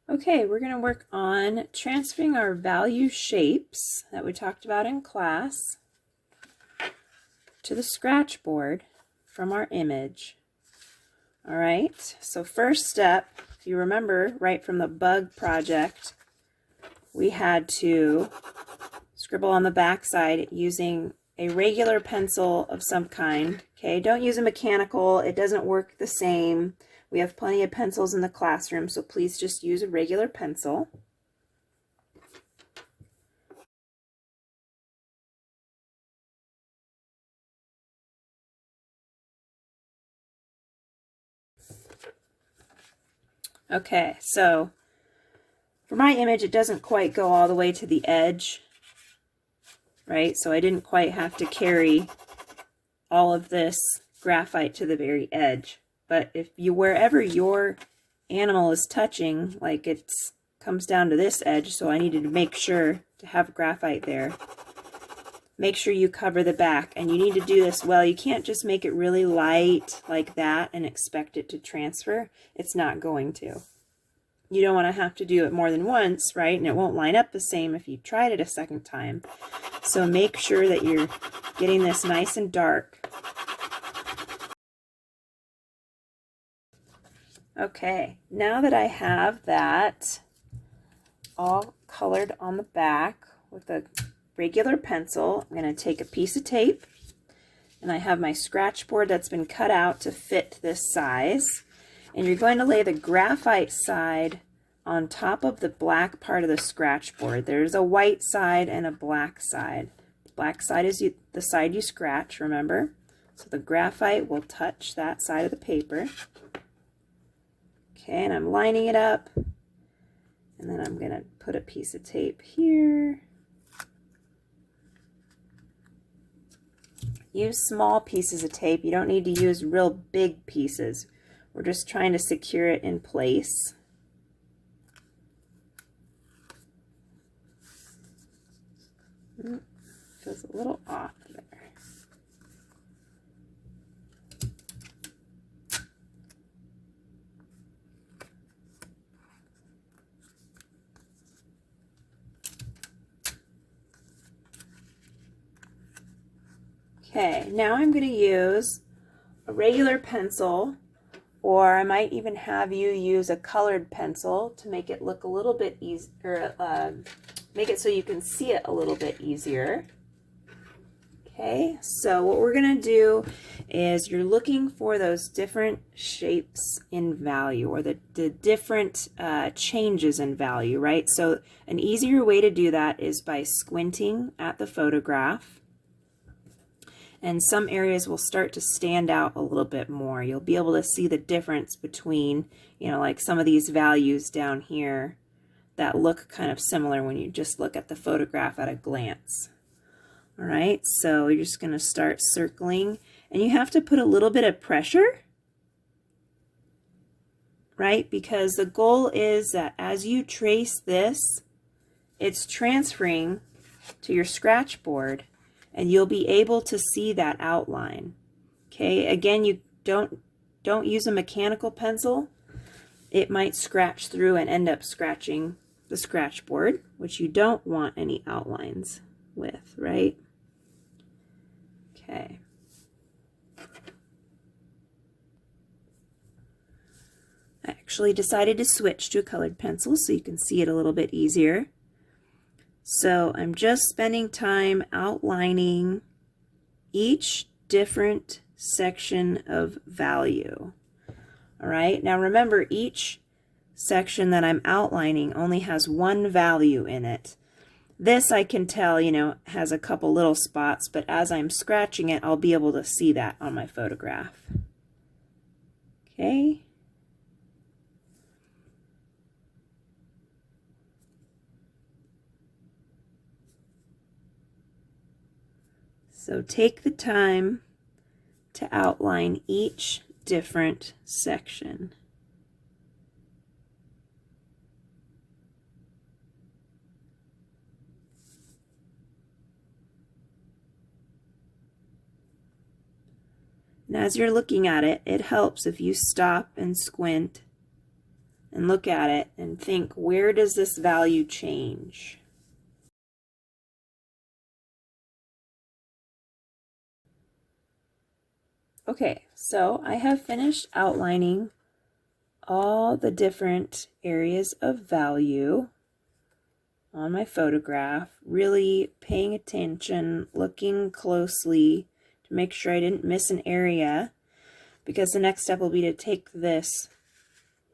Okay, we're going to work on transferring our value shapes that we talked about in class to the Scratchboard from our image. All right, so first step, if you remember right from the bug project, we had to scribble on the back side using a regular pencil of some kind. Okay, don't use a mechanical, it doesn't work the same. We have plenty of pencils in the classroom, so please just use a regular pencil. Okay, so for my image, it doesn't quite go all the way to the edge, right? So I didn't quite have to carry all of this graphite to the very edge. But if you, wherever your animal is touching, like it comes down to this edge, so I needed to make sure to have graphite there. Make sure you cover the back, and you need to do this well. You can't just make it really light like that and expect it to transfer. It's not going to. You don't want to have to do it more than once, right? And it won't line up the same if you tried it a second time. So make sure that you're getting this nice and dark. Okay, now that I have that all colored on the back with a regular pencil, I'm going to take a piece of tape, and I have my Scratchboard that's been cut out to fit this size. And you're going to lay the graphite side on top of the black part of the Scratchboard. There's a white side and a black side. The black side is the side you scratch, remember? So the graphite will touch that side of the paper. Okay, and I'm lining it up. And then I'm going to put a piece of tape here. Use small pieces of tape. You don't need to use real big pieces. We're just trying to secure it in place. Feels a little off there. Okay, now I'm going to use a regular pencil, or I might even have you use a colored pencil to make it look a little bit easier, make it so you can see it a little bit easier. Okay, so what we're going to do is you're looking for those different shapes in value, or the different changes in value, right? So an easier way to do that is by squinting at the photograph. And some areas will start to stand out a little bit more. You'll be able to see the difference between, you know, like some of these values down here that look kind of similar when you just look at the photograph at a glance. All right, so you're just going to start circling, and you have to put a little bit of pressure, right? Because the goal is that as you trace this, it's transferring to your Scratchboard, and you'll be able to see that outline. Okay, again, you don't use a mechanical pencil. It might scratch through and end up scratching the Scratchboard, which you don't want any outlines with, right? Okay. I actually decided to switch to a colored pencil so you can see it a little bit easier. So I'm just spending time outlining each different section of value. All right, now remember, each section that I'm outlining only has one value in it. This I can tell, you know, has a couple little spots, but as I'm scratching it, I'll be able to see that on my photograph. Okay. So take the time to outline each different section. And as you're looking at it, it helps if you stop and squint and look at it and think, where does this value change? Okay, so I have finished outlining all the different areas of value on my photograph, really paying attention, looking closely to make sure I didn't miss an area, because the next step will be to take this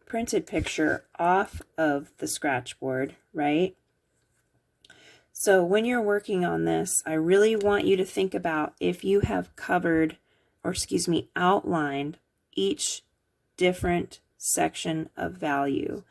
printed picture off of the Scratchboard, right? So when you're working on this, I really want you to think about if you have covered, or excuse me, outlined each different section of value.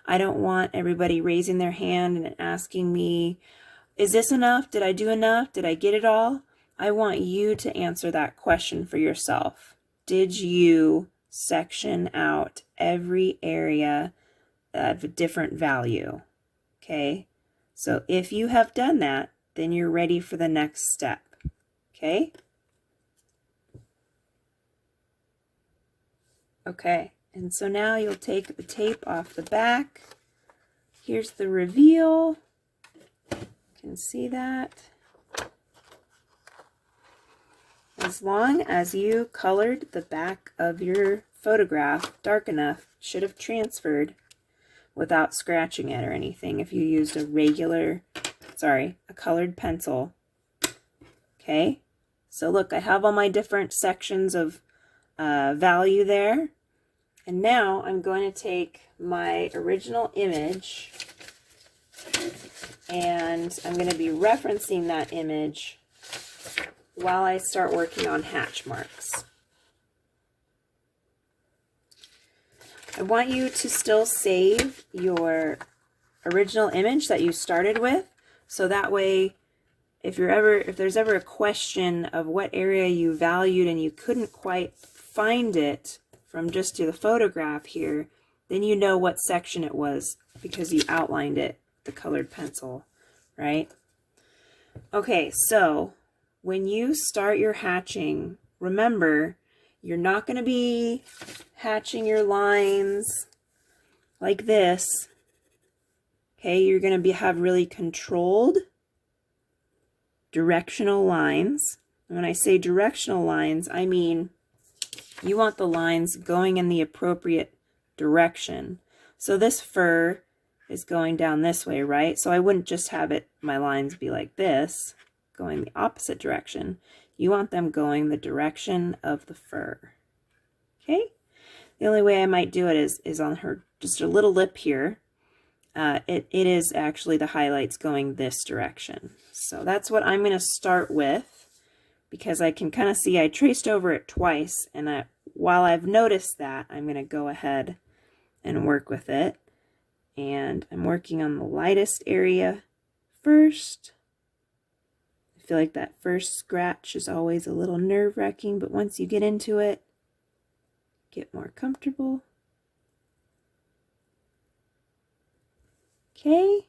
I don't want everybody raising their hand and asking me, is this enough? Did I do enough? Did I get it all? I want you to answer that question for yourself. Did you section out every area of a different value? Okay, so if you have done that, then you're ready for the next step. Okay? Okay, and so now you'll take the tape off the back. Here's the reveal. You can see that. As long as you colored the back of your photograph dark enough, it should have transferred without scratching it or anything if you used a colored pencil. Okay, so look, I have all my different sections of value there. And now I'm going to take my original image and I'm going to be referencing that image while I start working on hatch marks. I want you to still save your original image that you started with, so that way if there's ever a question of what area you valued and you couldn't quite find it from just the photograph here, then you know what section it was because you outlined it with the colored pencil, right? Okay, so when you start your hatching, remember, you're not going to be hatching your lines like this. Okay, you're going to have really controlled directional lines. And when I say directional lines, I mean you want the lines going in the appropriate direction. So this fur is going down this way, right? So I wouldn't just have my lines be like this, going the opposite direction. You want them going the direction of the fur. Okay? The only way I might do it is on her, just a little lip here. It is actually the highlights going this direction. So that's what I'm going to start with, because I can kind of see I traced over it twice, and while I've noticed that, I'm going to go ahead and work with it. And I'm working on the lightest area first. I feel like that first scratch is always a little nerve-wracking, but once you get into it, get more comfortable. Okay.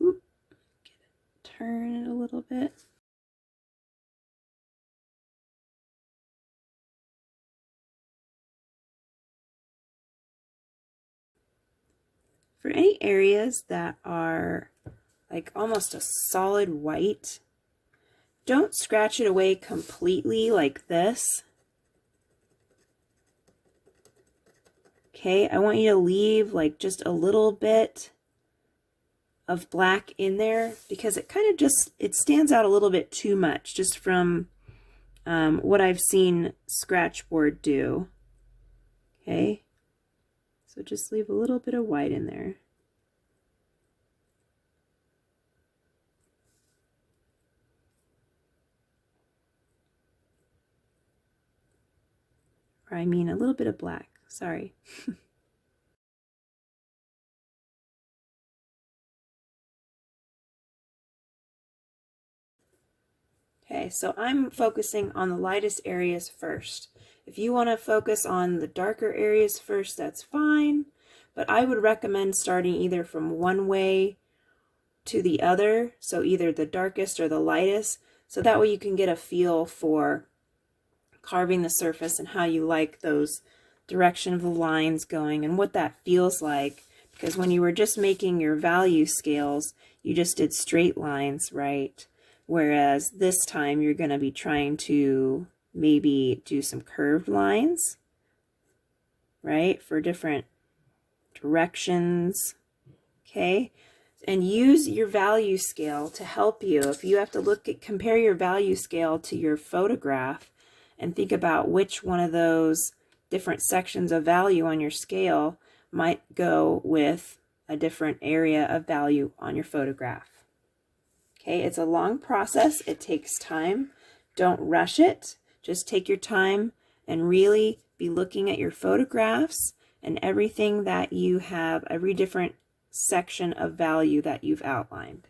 Oop. Turn it a little bit. For any areas that are like almost a solid white, don't scratch it away completely like this. Okay, I want you to leave like just a little bit of black in there, because it kind of it stands out a little bit too much just from what I've seen Scratchboard do. Okay, so just leave a little bit of white in there. Or I mean a little bit of black, sorry. Okay, so I'm focusing on the lightest areas first. If you want to focus on the darker areas first, that's fine, but I would recommend starting either from one way to the other, so either the darkest or the lightest, so that way you can get a feel for carving the surface and how you like those direction of the lines going and what that feels like. Because when you were just making your value scales, you just did straight lines, right? Whereas this time you're going to be trying to maybe do some curved lines, right? For different directions, okay? And use your value scale to help you. If you have to compare your value scale to your photograph and think about which one of those different sections of value on your scale might go with a different area of value on your photograph. Okay, it's a long process. It takes time. Don't rush it. Just take your time and really be looking at your photographs and everything that you have, every different section of value that you've outlined.